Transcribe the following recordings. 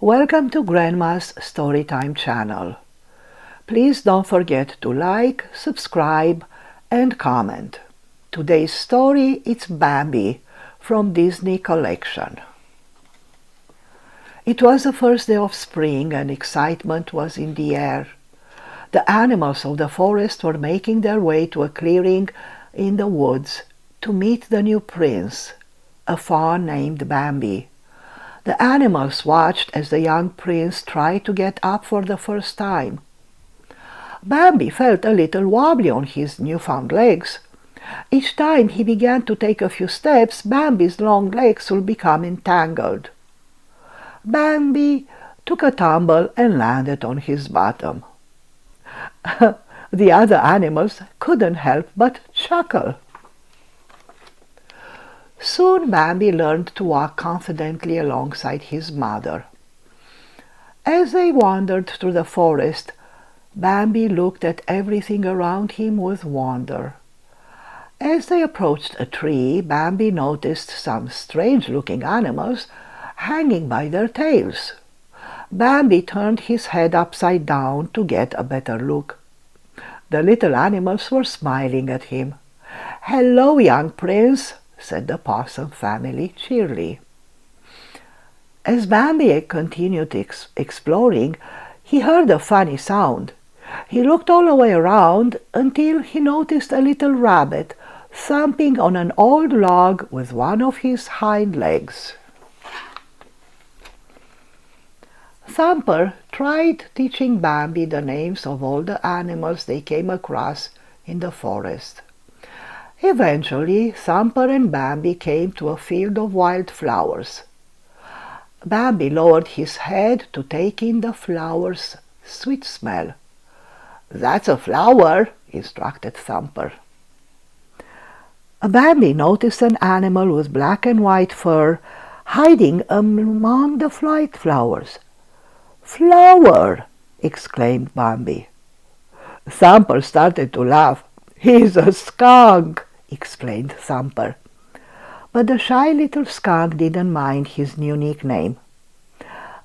Welcome to Grandma's Storytime channel. Please don't forget to like, subscribe, and comment. Today's story is Bambi from Disney Collection. It was the first day of spring and excitement was in the air. The animals of the forest were making their way to a clearing in the woods to meet the new prince, a fawn named Bambi. The animals watched as the young prince tried to get up for the first time. Bambi felt a little wobbly on his newfound legs. Each time he began to take a few steps, Bambi's long legs would become entangled. Bambi took a tumble and landed on his bottom. The other animals couldn't help but chuckle. Soon Bambi learned to walk confidently alongside his mother. As they wandered through the forest, Bambi looked at everything around him with wonder. As they approached a tree, Bambi noticed some strange-looking animals hanging by their tails. Bambi turned his head upside down to get a better look. The little animals were smiling at him. "Hello, young prince," said the possum family cheerily. As Bambi continued exploring, he heard a funny sound. He looked all the way around until he noticed a little rabbit thumping on an old log with one of his hind legs. Thumper tried teaching Bambi the names of all the animals they came across in the forest. Eventually, Thumper and Bambi came to a field of wild flowers. Bambi lowered his head to take in the flower's sweet smell. "That's a flower," instructed Thumper. Bambi noticed an animal with black and white fur hiding among the white flowers. "Flower!" exclaimed Bambi. Thumper started to laugh. "He's a skunk!" explained Thumper. But the shy little skunk didn't mind his new nickname.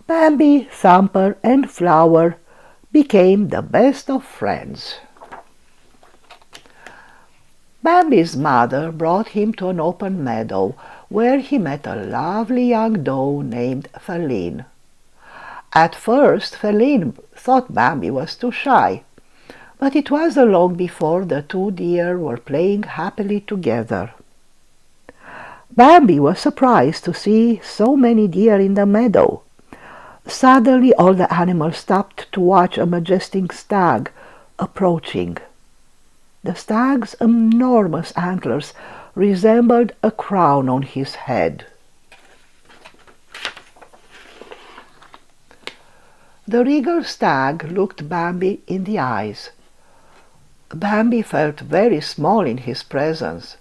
Bambi, Thumper, and Flower became the best of friends. Bambi's mother brought him to an open meadow where he met a lovely young doe named Feline. At first, Feline thought Bambi was too shy, but it wasn't long before the two deer were playing happily together. Bambi was surprised to see so many deer in the meadow. Suddenly all the animals stopped to watch a majestic stag approaching. The stag's enormous antlers resembled a crown on his head. The regal stag looked Bambi in the eyes. Bambi felt very small in his presence.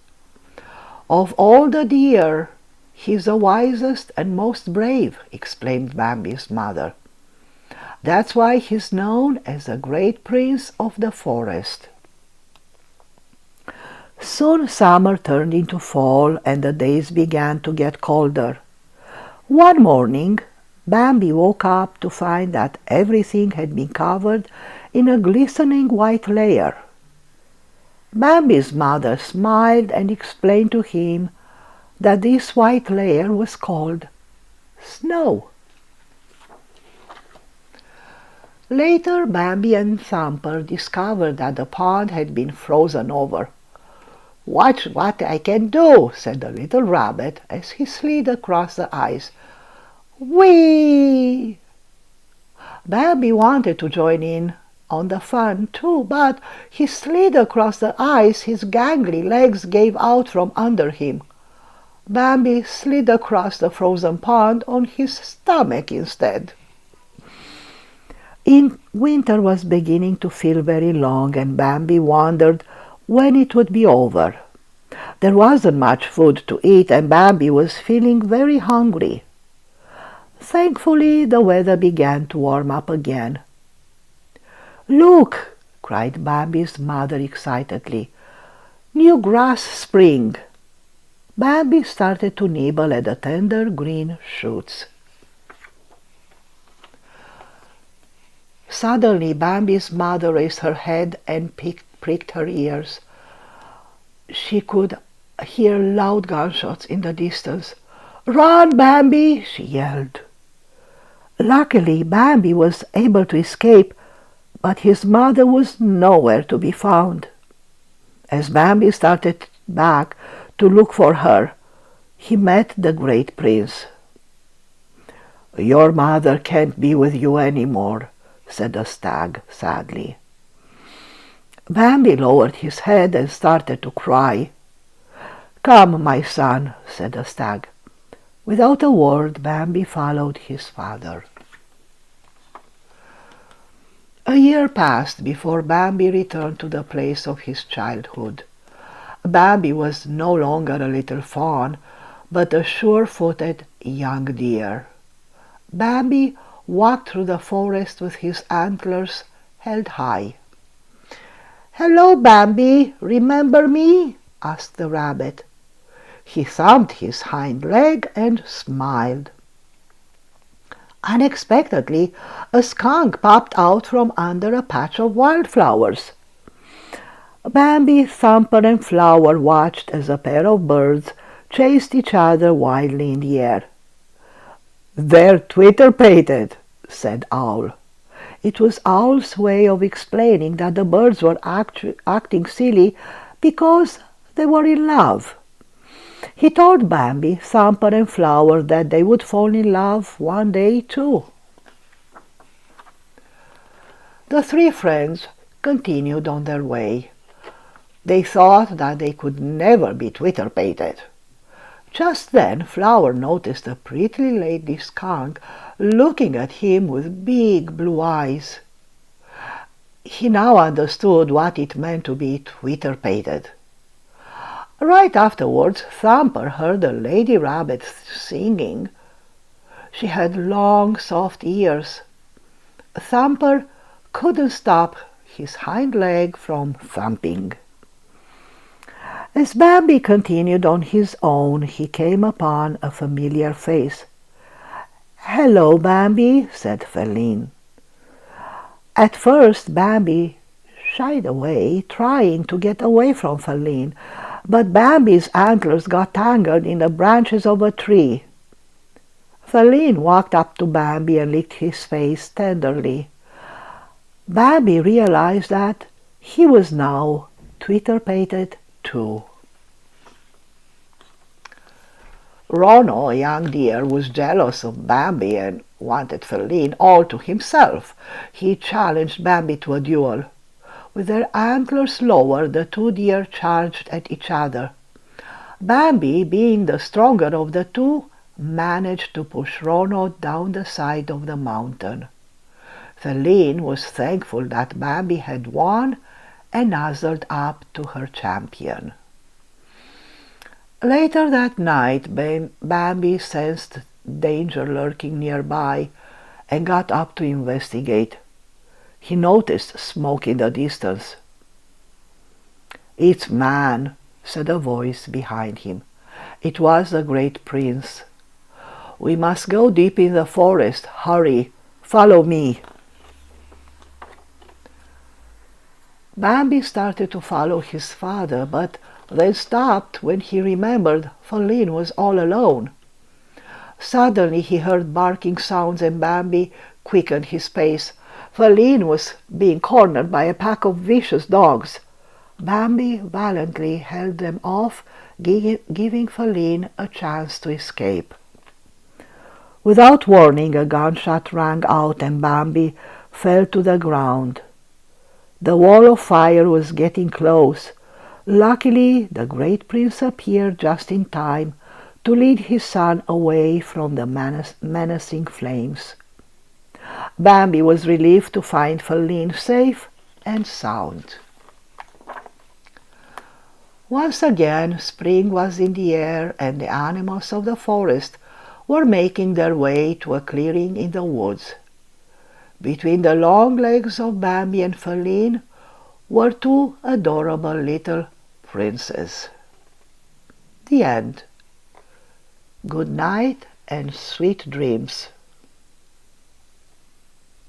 "Of all the deer, he's the wisest and most brave," exclaimed Bambi's mother. "That's why he's known as the great prince of the forest." Soon summer turned into fall and the days began to get colder. One morning, Bambi woke up to find that everything had been covered in a glistening white layer. Bambi's mother smiled and explained to him that this white layer was called snow. Later, Bambi and Thumper discovered that the pond had been frozen over. "Watch what I can do," said the little rabbit as he slid across the ice. "Whee!" Bambi wanted to join in on the fun too, but he slid across the ice. His gangly legs gave out from under him. Bambi slid across the frozen pond on his stomach instead. Winter was beginning to feel very long, and Bambi wondered when it would be over. There wasn't much food to eat, and Bambi was feeling very hungry. Thankfully, the weather began to warm up again. "Look!" cried Bambi's mother excitedly. "New grass spring!" Bambi started to nibble at the tender green shoots. Suddenly Bambi's mother raised her head and pricked her ears. She could hear loud gunshots in the distance. "Run, Bambi!" she yelled. Luckily, Bambi was able to escape, but his mother was nowhere to be found. As Bambi started back to look for her, he met the great prince. "Your mother can't be with you anymore," said the stag sadly. Bambi lowered his head and started to cry. "Come, my son," said the stag. Without a word, Bambi followed his father. A year passed before Bambi returned to the place of his childhood. Bambi was no longer a little fawn, but a sure-footed young deer. Bambi walked through the forest with his antlers held high. "Hello, Bambi, remember me?" asked the rabbit. He thumped his hind leg and smiled. Unexpectedly, a skunk popped out from under a patch of wildflowers. Bambi, Thumper, and Flower watched as a pair of birds chased each other wildly in the air. "They're twitter-pated," said Owl. It was Owl's way of explaining that the birds were acting silly because they were in love. He told Bambi, Thumper, and Flower that they would fall in love one day too. The three friends continued on their way. They thought that they could never be twitter-pated. Just then Flower noticed a pretty lady skunk looking at him with big blue eyes. He now understood what it meant to be twitter-pated. Right afterwards, Thumper heard a lady rabbit singing. She had long, soft ears. Thumper couldn't stop his hind leg from thumping. As Bambi continued on his own, he came upon a familiar face. "Hello, Bambi," said Feline. At first, Bambi shied away, trying to get away from Feline, but Bambi's antlers got tangled in the branches of a tree. Feline walked up to Bambi and licked his face tenderly. Bambi realized that he was now twitter-pated too. Rono, a young deer, was jealous of Bambi and wanted Feline all to himself. He challenged Bambi to a duel. With their antlers lowered, the two deer charged at each other. Bambi, being the stronger of the two, managed to push Rono down the side of the mountain. Feline was thankful that Bambi had won and nuzzled up to her champion. Later that night, Bambi sensed danger lurking nearby and got up to investigate. He noticed smoke in the distance. "It's man," said a voice behind him. It was the great prince. "We must go deep in the forest. Hurry, follow me." Bambi started to follow his father, but then stopped when he remembered Feline was all alone. Suddenly he heard barking sounds and Bambi quickened his pace. Feline was being cornered by a pack of vicious dogs. Bambi valiantly held them off, giving Feline a chance to escape. Without warning, a gunshot rang out and Bambi fell to the ground. The wall of fire was getting close. Luckily, the great prince appeared just in time to lead his son away from the menacing flames. Bambi was relieved to find Feline safe and sound. Once again, spring was in the air and the animals of the forest were making their way to a clearing in the woods. Between the long legs of Bambi and Feline were two adorable little princes. The end. Good night and sweet dreams.